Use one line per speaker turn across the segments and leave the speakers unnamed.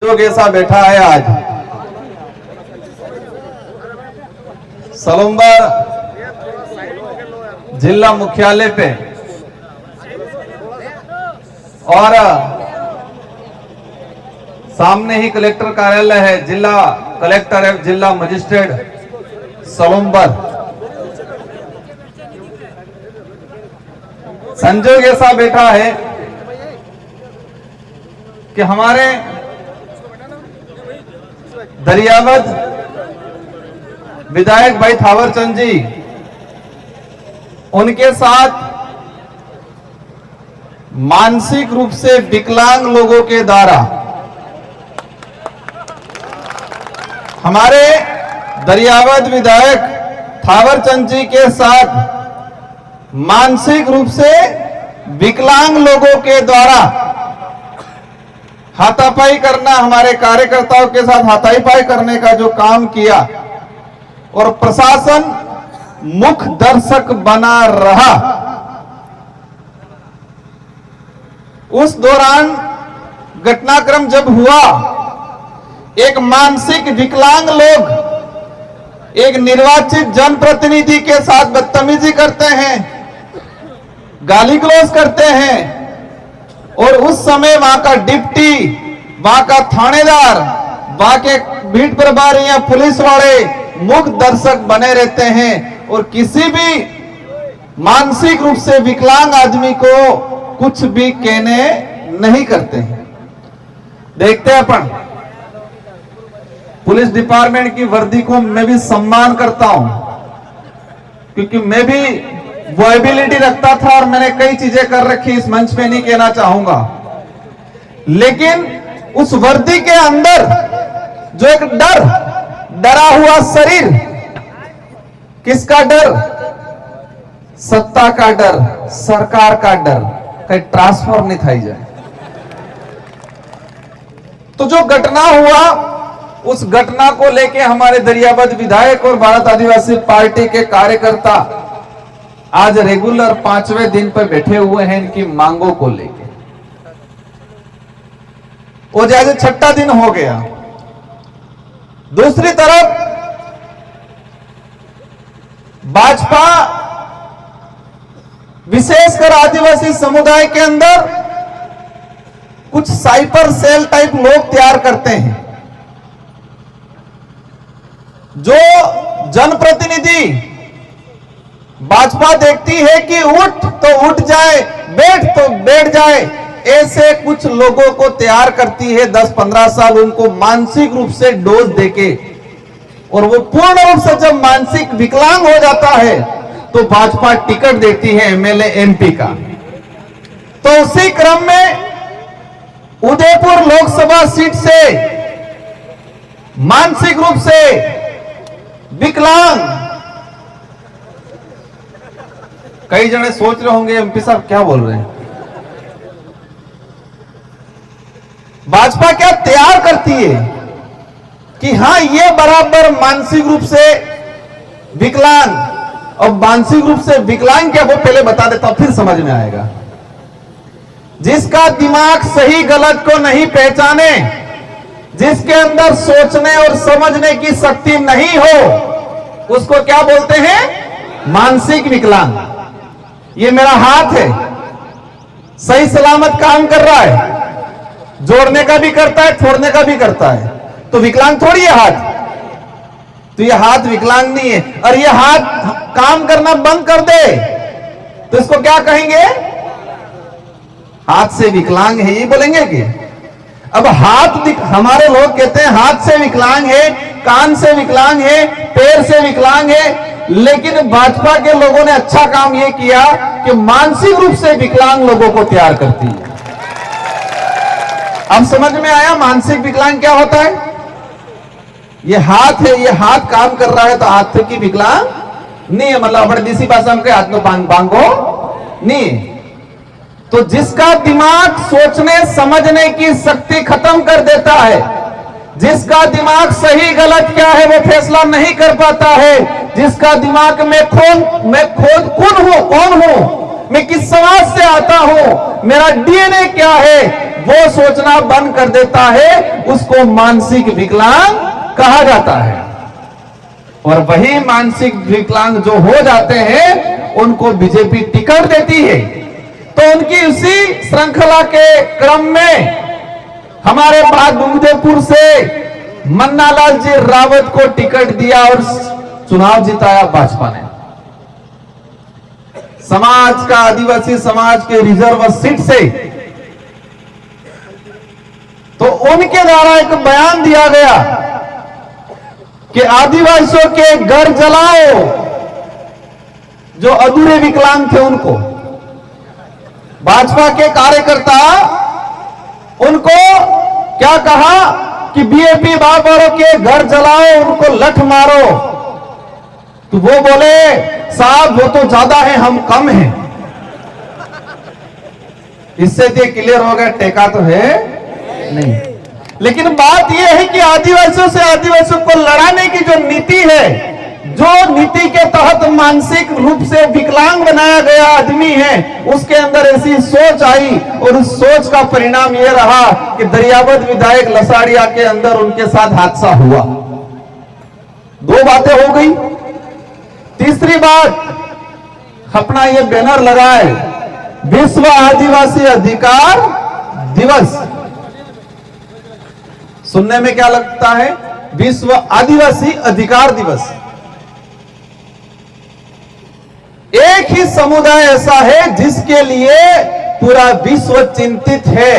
लोग ऐसा बैठा है आज सलुंबर जिला मुख्यालय पे और सामने ही कलेक्टर कार्यालय है। जिला कलेक्टर है, जिला मजिस्ट्रेट सलुंबर। संजोग ऐसा बैठा है कि हमारे दरियावद विधायक भाई थावरचंद जी, उनके साथ मानसिक रूप से विकलांग लोगों के द्वारा हमारे दरियावद विधायक थावरचंद जी के साथ मानसिक रूप से विकलांग लोगों के द्वारा हाथापाई करना, हमारे कार्यकर्ताओं के साथ हाथापाई करने का जो काम किया और प्रशासन मुख्य दर्शक बना रहा, उस दौरान घटनाक्रम जब हुआ, एक मानसिक विकलांग लोग एक निर्वाचित जनप्रतिनिधि के साथ बदतमीजी करते हैं, गाली गलौज करते हैं और उस समय वहां का डिप्टी, वहां का थानेदार, वहां के भीड़ प्रभारी या पुलिस वाले मुख्य दर्शक बने रहते हैं और किसी भी मानसिक रूप से विकलांग आदमी को कुछ भी कहने नहीं करते हैं। देखते हैं अपन पुलिस डिपार्टमेंट की वर्दी को मैं भी सम्मान करता हूं, क्योंकि मैं भी वो एबिलिटी रखता था और मैंने कई चीजें कर रखी, इस मंच पे नहीं कहना चाहूंगा, लेकिन उस वर्दी के अंदर जो एक डरा हुआ शरीर, किसका डर? सत्ता का डर, सरकार का डर, कहीं ट्रांसफर नहीं थाई जाए। तो जो घटना हुआ, उस घटना को लेके हमारे दरियावद विधायक और भारत आदिवासी पार्टी के कार्यकर्ता आज रेगुलर 5वें दिन पर बैठे हुए हैं इनकी मांगों को लेके। वो जैसे 6ठा दिन हो गया। दूसरी तरफ भाजपा विशेषकर आदिवासी समुदाय के अंदर कुछ साइपर सेल टाइप लोग तैयार करते हैं, जो जनप्रतिनिधि भाजपा देखती है कि उठ तो उठ जाए, बैठ तो बैठ जाए, ऐसे कुछ लोगों को तैयार करती है 10-15 साल उनको मानसिक रूप से डोज देके, और वो पूर्ण रूप से जब मानसिक विकलांग हो जाता है तो भाजपा टिकट देती है एमएलए एमपी का। तो उसी क्रम में उदयपुर लोकसभा सीट से मानसिक रूप से विकलांग, कई जने सोच रहे होंगे एमपी साहब क्या बोल रहे हैं, भाजपा क्या तैयार करती है कि हां ये बराबर मानसिक रूप से विकलांग, और मानसिक रूप से विकलांग क्या, वो पहले बता देता हूं फिर समझ में आएगा। जिसका दिमाग सही गलत को नहीं पहचाने, जिसके अंदर सोचने और समझने की शक्ति नहीं हो, उसको क्या बोलते हैं? मानसिक विकलांग। ये मेरा हाथ है, सही सलामत काम कर रहा है, जोड़ने का भी करता है, छोड़ने का भी करता है, तो विकलांग थोड़ी है हाथ। तो ये हाथ विकलांग नहीं है, और ये हाथ काम करना बंद कर दे तो इसको क्या कहेंगे? हाथ से विकलांग है, ये बोलेंगे कि अब हाथ, हमारे लोग कहते हैं हाथ से विकलांग है, कान से विकलांग है, पैर से विकलांग है, लेकिन भाजपा के लोगों ने अच्छा काम यह किया कि मानसिक रूप से विकलांग लोगों को तैयार करती है। अब समझ में आया मानसिक विकलांग क्या होता है? ये हाथ है, ये हाथ काम कर रहा है तो हाथ की विकलांग नहीं है, मतलब बड़ी देसी भाषा में हाथ में बांगो नहीं। तो जिसका दिमाग सोचने समझने की शक्ति खत्म कर देता है, जिसका दिमाग सही गलत क्या है वो फैसला नहीं कर पाता है, जिसका दिमाग में कौन हूं, मैं किस समाज से आता हूं, मेरा डीएनए क्या है, वो सोचना बंद कर देता है, उसको मानसिक विकलांग कहा जाता है। और वही मानसिक विकलांग जो हो जाते हैं उनको बीजेपी टिकट देती है। तो उनकी उसी श्रृंखला के क्रम में हमारे बाद डूंगरपुर से मन्नालाल जी रावत को टिकट दिया और चुनाव जिताया भाजपा ने। समाज का, आदिवासी समाज के रिजर्व सीट से तो उनके द्वारा एक बयान दिया गया कि आदिवासियों के घर जलाओ, जो अधूरे विकलांग थे उनको। भाजपा के कार्यकर्ता उनको क्या कहा कि बीएपी बाबरों के घर जलाओ, उनको लठ मारो। तो वो बोले साहब वो तो ज्यादा है, हम कम हैं। इससे तो क्लियर हो गया टेका तो है नहीं। लेकिन बात यह है कि आदिवासियों से आदिवासियों को लड़ाने की जो नीति है, जो नीति के तहत मानसिक रूप से विकलांग बनाया गया आदमी है, उसके अंदर ऐसी सोच आई और उस सोच का परिणाम यह रहा कि दरियावद विधायक लसाड़िया के अंदर उनके साथ हादसा हुआ। दो बातें हो गई। तीसरी बात, अपना ये बैनर लगाए विश्व आदिवासी अधिकार दिवस। सुनने में क्या लगता है? विश्व आदिवासी अधिकार दिवस। एक ही समुदाय ऐसा है जिसके लिए पूरा विश्व चिंतित है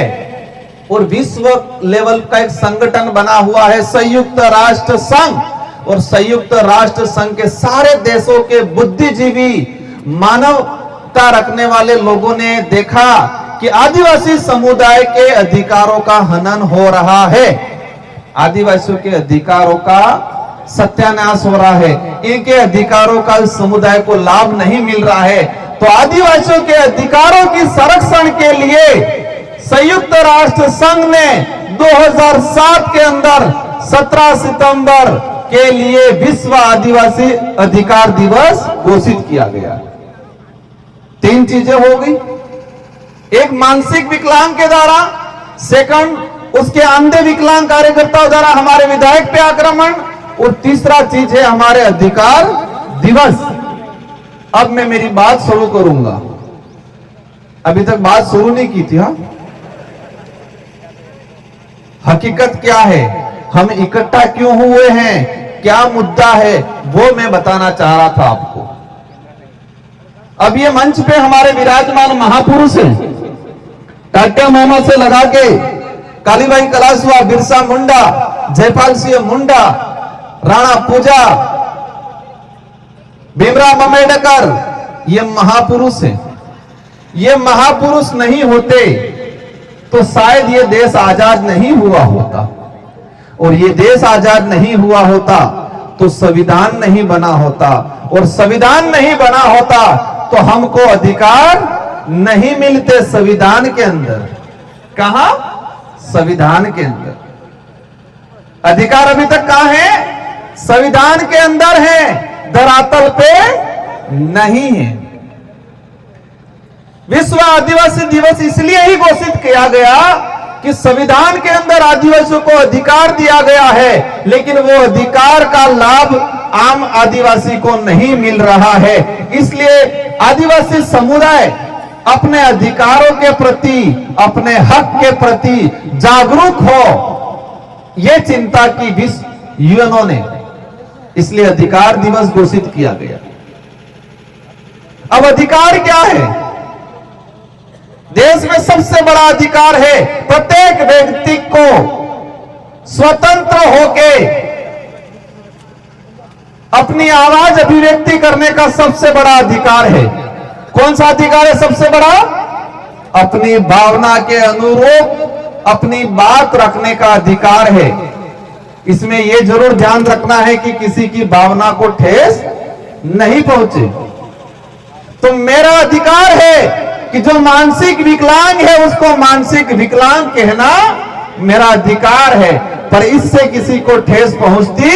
और विश्व लेवल का एक संगठन बना हुआ है संयुक्त राष्ट्र संघ। और संयुक्त राष्ट्र संघ के सारे देशों के बुद्धिजीवी, मानवता रखने वाले लोगों ने देखा कि आदिवासी समुदाय के अधिकारों का हनन हो रहा है, आदिवासियों के अधिकारों का सत्यानाश हो रहा है, इनके अधिकारों का इस समुदाय को लाभ नहीं मिल रहा है। तो आदिवासियों के अधिकारों की संरक्षण के लिए संयुक्त राष्ट्र संघ ने 2007 के अंदर 17 सितंबर के लिए विश्व आदिवासी अधिकार दिवस घोषित किया गया। तीन चीजें हो गई, एक मानसिक विकलांग के द्वारा, सेकंड उसके अंधे विकलांग कार्यकर्ताओं द्वारा हमारे विधायक पे आक्रमण, और तीसरा चीज है हमारे अधिकार दिवस। अब मैं मेरी बात शुरू करूंगा, अभी तक बात शुरू नहीं की थी। हाँ, हकीकत क्या है, हम इकट्ठा क्यों हुए हैं, क्या मुद्दा है, वो मैं बताना चाह रहा था आपको। अब ये मंच पे हमारे विराजमान महापुरुष हैं, टाटा मामा से लगा के कालीबाई कलासुआ, बिरसा मुंडा, जयपाल सिंह मुंडा, राणा पूजा, भीमराव अम्बेडकर, ये महापुरुष हैं। ये महापुरुष नहीं होते तो शायद ये देश आजाद नहीं हुआ होता, और ये देश आजाद नहीं हुआ होता तो संविधान नहीं बना होता, और संविधान नहीं बना होता तो हमको अधिकार नहीं मिलते संविधान के अंदर। कहां? संविधान के अंदर। अधिकार अभी तक कहां है? संविधान के अंदर है, धरातल पे नहीं है। विश्व आदिवासी दिवस इसलिए ही घोषित किया गया कि संविधान के अंदर आदिवासियों को अधिकार दिया गया है, लेकिन वो अधिकार का लाभ आम आदिवासी को नहीं मिल रहा है। इसलिए आदिवासी समुदाय अपने अधिकारों के प्रति, अपने हक के प्रति जागरूक हो, यह चिंता की विश्व यूएनओ ने, इसलिए अधिकार दिवस घोषित किया गया। अब अधिकार क्या है? देश में सबसे बड़ा अधिकार है प्रत्येक व्यक्ति को स्वतंत्र होके अपनी आवाज अभिव्यक्ति करने का सबसे बड़ा अधिकार है। कौन सा अधिकार है सबसे बड़ा? अपनी भावना के अनुरूप अपनी बात रखने का अधिकार है। इसमें यह जरूर ध्यान रखना है कि किसी की भावना को ठेस नहीं पहुंचे। तो मेरा अधिकार है कि जो मानसिक विकलांग है उसको मानसिक विकलांग कहना मेरा अधिकार है, पर इससे किसी को ठेस पहुंचती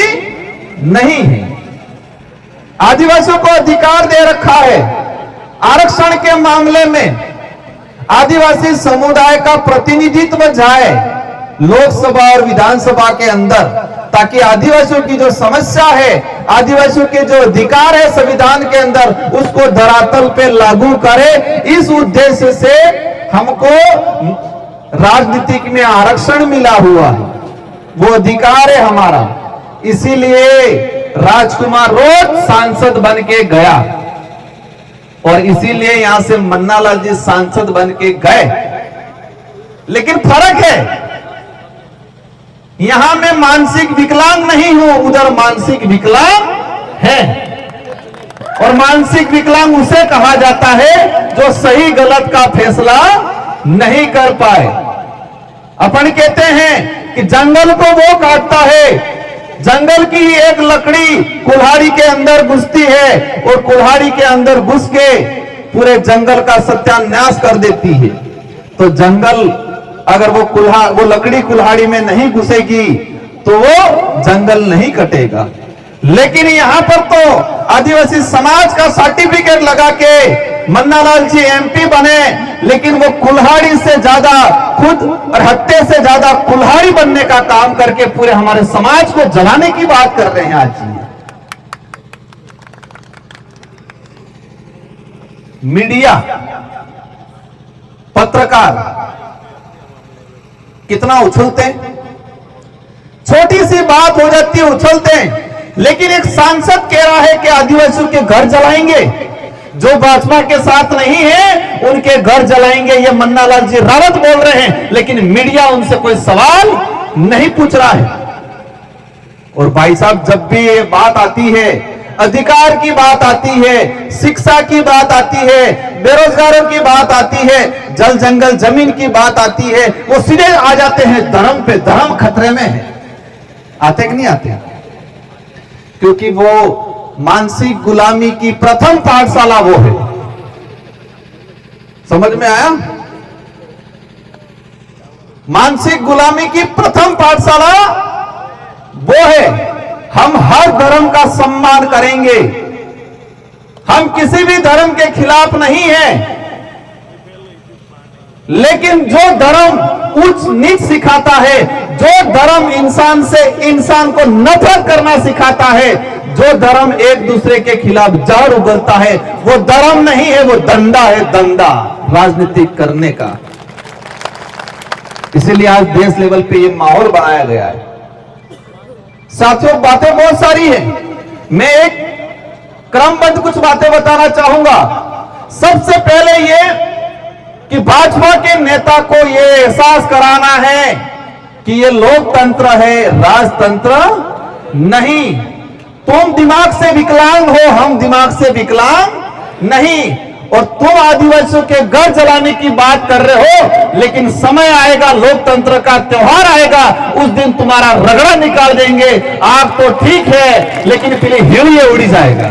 नहीं है। आदिवासियों को अधिकार दे रखा है। आरक्षण के मामले में आदिवासी समुदाय का प्रतिनिधित्व जाए लोकसभा और विधानसभा के अंदर, ताकि आदिवासियों की जो समस्या है, आदिवासियों के जो अधिकार है संविधान के अंदर, उसको धरातल पे लागू करे। इस उद्देश्य से हमको राजनीतिक में आरक्षण मिला हुआ है, वो अधिकार है हमारा। इसीलिए राजकुमार रोज सांसद बन के गया और इसीलिए यहां से मन्नालाल जी सांसद बन के गए। लेकिन फर्क है, यहां मैं मानसिक विकलांग नहीं हूं, उधर मानसिक विकलांग है। और मानसिक विकलांग उसे कहा जाता है जो सही गलत का फैसला नहीं कर पाए। अपन कहते हैं कि जंगल को वो काटता है, जंगल की ही एक लकड़ी कुल्हाड़ी के अंदर घुसती है और कुल्हाड़ी के अंदर घुस के पूरे जंगल का सत्यानाश कर देती है। तो जंगल अगर वो लकड़ी कुल्हाड़ी में नहीं घुसेगी तो वो जंगल नहीं कटेगा। लेकिन यहां पर तो आदिवासी समाज का सर्टिफिकेट लगा के मन्नालाल जी एमपी बने, लेकिन वो कुल्हाड़ी से ज्यादा खुद और हत्या से ज्यादा कुल्हाड़ी बनने का काम करके पूरे हमारे समाज को जलाने की बात कर रहे हैं आज जी। मीडिया, पत्रकार कितना उछलते हैं, छोटी सी बात हो जाती है उछलते हैं। लेकिन एक सांसद कह रहा है कि आदिवासियों के घर जलाएंगे, जो भाजपा के साथ नहीं है उनके घर जलाएंगे, ये मन्नालाल जी रावत बोल रहे हैं, लेकिन मीडिया उनसे कोई सवाल नहीं पूछ रहा है। और भाई साहब, जब भी ये बात आती है, अधिकार की बात आती है, शिक्षा की बात आती है, बेरोजगारों की बात आती है, जल जंगल जमीन की बात आती है, वो सीधे आ जाते हैं धर्म पे। धर्म खतरे में है, आते कि नहीं आते? क्योंकि वो मानसिक गुलामी की प्रथम पाठशाला वो है। समझ में आया? मानसिक गुलामी की प्रथम पाठशाला वो है। हम हर धर्म का सम्मान करेंगे, हम किसी भी धर्म के खिलाफ नहीं हैं, लेकिन जो धर्म उच्च नीच सिखाता है, जो धर्म इंसान से इंसान को नफरत करना सिखाता है, जो धर्म एक दूसरे के खिलाफ जहर उगलता है, वो धर्म नहीं है, वो धंधा है, धंधा राजनीतिक करने का। इसीलिए आज देश लेवल पे ये माहौल बनाया गया है। साथियों, बातें बहुत सारी हैं, मैं एक क्रमबद्ध कुछ बातें बताना चाहूंगा। सबसे पहले ये कि भाजपा के नेता को ये एहसास कराना है कि ये लोकतंत्र है, राजतंत्र नहीं। तुम दिमाग से विकलांग हो, हम दिमाग से विकलांग नहीं। और तुम आदिवासियों के घर जलाने की बात कर रहे हो, लेकिन समय आएगा, लोकतंत्र का त्योहार आएगा, उस दिन तुम्हारा रगड़ा निकाल देंगे। आग तो ठीक है, लेकिन फिर हिड़िए उड़ी जाएगा।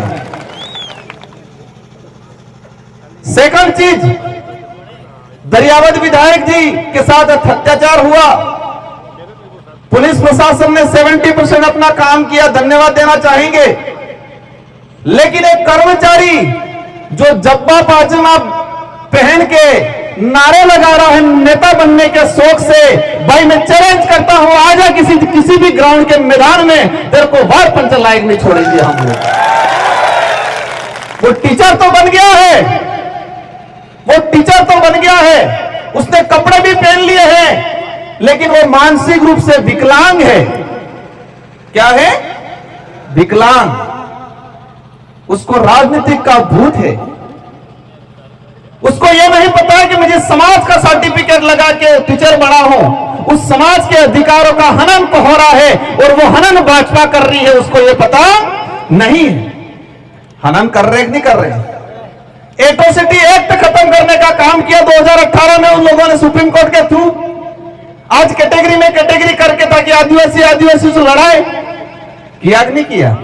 सेकंड चीज, दरियावद विधायक जी के साथ अत्याचार हुआ, पुलिस प्रशासन ने 70% अपना काम किया, धन्यवाद देना चाहेंगे। लेकिन एक कर्मचारी जो जब्बा पायजामा पहन के नारे लगा रहा है नेता बनने के शौक से, भाई मैं चैलेंज करता हूं, आजा किसी भी ग्राउंड के मैदान में, तेरे को वार पंच लायक नहीं छोड़ेंगे हम लोग। वो टीचर तो बन गया है, वो टीचर तो बन गया है, उसने कपड़े भी पहन लिए हैं, लेकिन वो मानसिक रूप से विकलांग है। क्या है? विकलांग। उसको राजनीतिक का भूत है। उसको यह नहीं पता कि मुझे समाज का सर्टिफिकेट लगा के टीचर बना हूं। उस समाज के अधिकारों का हनन तो हो रहा है और वो हनन भाजपा कर रही है, उसको यह पता नहीं है। हनन कर रहे नहीं कर रहे? एट्रोसिटी एक्ट खत्म करने का काम किया 2018 में उन लोगों ने सुप्रीम कोर्ट के थ्रू। आज कैटेगरी में कैटेगरी करके ताकि आदिवासी से लड़ाए, किया नहीं किया?